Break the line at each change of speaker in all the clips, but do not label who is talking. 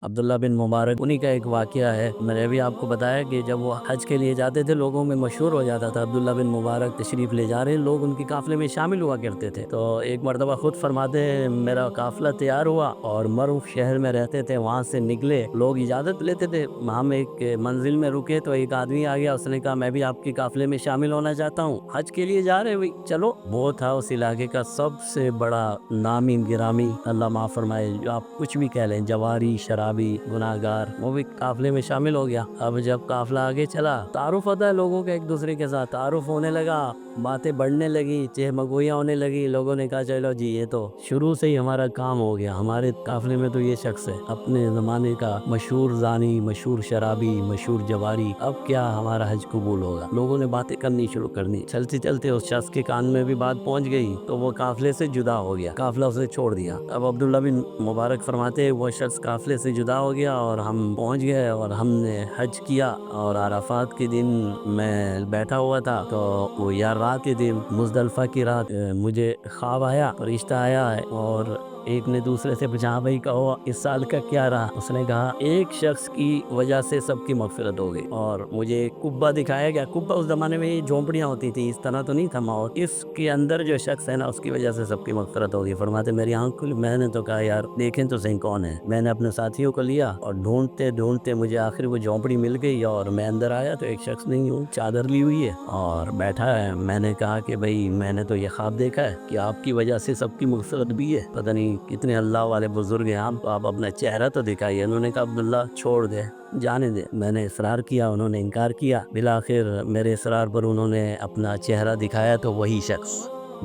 عبداللہ بن مبارک انہی کا ایک واقعہ ہے۔ میں نے بھی آپ کو بتایا کہ جب وہ حج کے لیے جاتے تھے لوگوں میں مشہور ہو جاتا تھا عبداللہ بن مبارک تشریف لے جا رہے ہیں، لوگ ان کی قافلے میں شامل ہوا کرتے تھے۔ تو ایک مرتبہ خود فرماتے ہیں میرا قافلہ تیار ہوا اور معروف شہر میں رہتے تھے، وہاں سے نکلے، لوگ اجازت لیتے تھے، ہم ایک منزل میں رکے تو ایک آدمی آ گیا، اس نے کہا میں بھی آپ کے قافلے میں شامل ہونا چاہتا ہوں، حج کے لیے جا رہے ہوئی چلو۔ وہ تھا اس علاقے کا سب سے بڑا نامی گرامی، اللہ معاف فرمائے، جو آپ کچھ بھی کہہ لیں، جواری، شرابی، گناہگار، وہ بھی قافلے میں شامل ہو گیا۔ اب جب قافلہ آگے چلا، تعارف ہوتا ہے لوگوں کا ایک دوسرے کے ساتھ، تعارف ہونے لگا، باتیں بڑھنے لگی، چہمگوئیاں ہونے لگی، لوگوں نے کہا چلو جی یہ تو شروع سے ہی ہمارا کام ہو گیا، ہمارے قافلے میں تو یہ شخص ہے اپنے زمانے کا مشہور زانی، مشہور شرابی، مشہور جواری، اب کیا ہمارا حج قبول ہوگا۔ لوگوں نے باتیں کرنی شروع کرنی، چلتے چلتے اس شخص کے کان میں بھی بات پہنچ گئی تو وہ قافلے سے جدا ہو گیا، قافلہ اسے چھوڑ دیا۔ اب عبداللہ بن مبارک فرماتے ہیں وہ شخص قافلے سے جدا ہو گیا اور ہم پہنچ گئے اور ہم نے حج کیا، اور عرفات کے دن میں بیٹھا ہوا تھا تو وہ یار رات کے دن مزدلفہ کی رات مجھے خواب آیا، فرشتہ آیا ہے اور ایک نے دوسرے سے پوچھا بھائی کہو اس سال کا کیا رہا، اس نے کہا ایک شخص کی وجہ سے سب کی مغفرت ہو گئی، اور مجھے قبہ دکھایا گیا۔ قبہ اس زمانے میں یہ جھونپڑیاں ہوتی تھی، اس طرح تو نہیں تھا ماحول، اس کے اندر جو شخص ہے نا اس کی وجہ سے سب کی مغفرت ہوگی۔ فرماتے میری آنکھ کھلی، میں نے تو کہا یار دیکھیں تو صحیح کون ہے، میں نے اپنے ساتھیوں کو لیا اور ڈھونڈتے ڈھونڈتے مجھے آخر وہ جھونپڑی مل گئی، اور میں اندر آیا تو ایک شخص نہیں ہوں، چادر لی ہوئی ہے اور بیٹھا ہے۔ میں نے کہا کہ بھائی میں نے تو یہ خواب دیکھا ہے کہ آپ کی وجہ سے سب کی مغفرت بھی ہے، پتہ نہیں کتنے اللہ والے بزرگ ہیں آپ اپنا چہرہ تو دکھائیے۔ انہوں نے کہا عبداللہ چھوڑ دے، جانے دے۔ میں نے اصرار کیا، انہوں نے انکار کیا، بالآخر میرے اصرار پر انہوں نے اپنا چہرہ دکھایا تو وہی شخص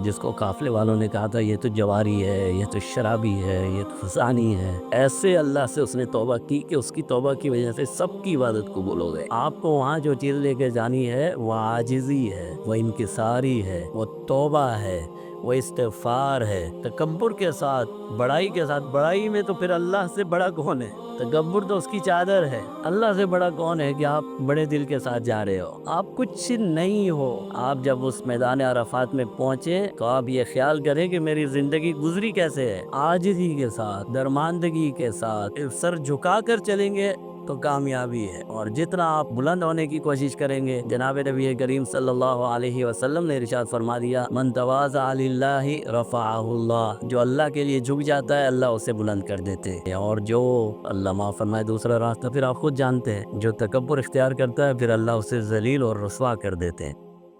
جس کو قافلے والوں نے کہا تھا یہ تو جواری ہے، یہ تو شرابی ہے، یہ تو فسانی ہے، ایسے اللہ سے اس نے توبہ کی کہ اس کی توبہ کی وجہ سے سب کی عبادت قبول ہو گئی۔ آپ کو وہاں جو چیز لے کے جانی ہے وہ عاجزی ہے، وہ انکساری ہے، وہ توبہ ہے، وہ استغفار ہے، تکبر کے ساتھ، بڑائی کے ساتھ۔ بڑائی میں تو پھر اللہ سے بڑا کون ہے، تکبر تو اس کی چادر ہے، اللہ سے بڑا کون ہے کہ آپ بڑے دل کے ساتھ جا رہے ہو، آپ کچھ نہیں ہو۔ آپ جب اس میدان عرفات میں پہنچے تو آپ یہ خیال کریں کہ میری زندگی گزری کیسے ہے، عاجزی کے ساتھ، درماندگی کے ساتھ، سر جھکا کر چلیں گے تو کامیابی ہے، اور جتنا آپ بلند ہونے کی کوشش کریں گے، جناب نبی کریم صلی اللہ علیہ وسلم نے ارشاد فرما دیا من تواضع للہ رفعہ اللہ، جو اللہ کے لیے جھک جاتا ہے اللہ اسے بلند کر دیتے ہیں، اور جو اللہ معاف فرمائے دوسرا راستہ پھر آپ خود جانتے ہیں، جو تکبر اختیار کرتا ہے پھر اللہ اسے ذلیل اور رسوا کر دیتے ہیں۔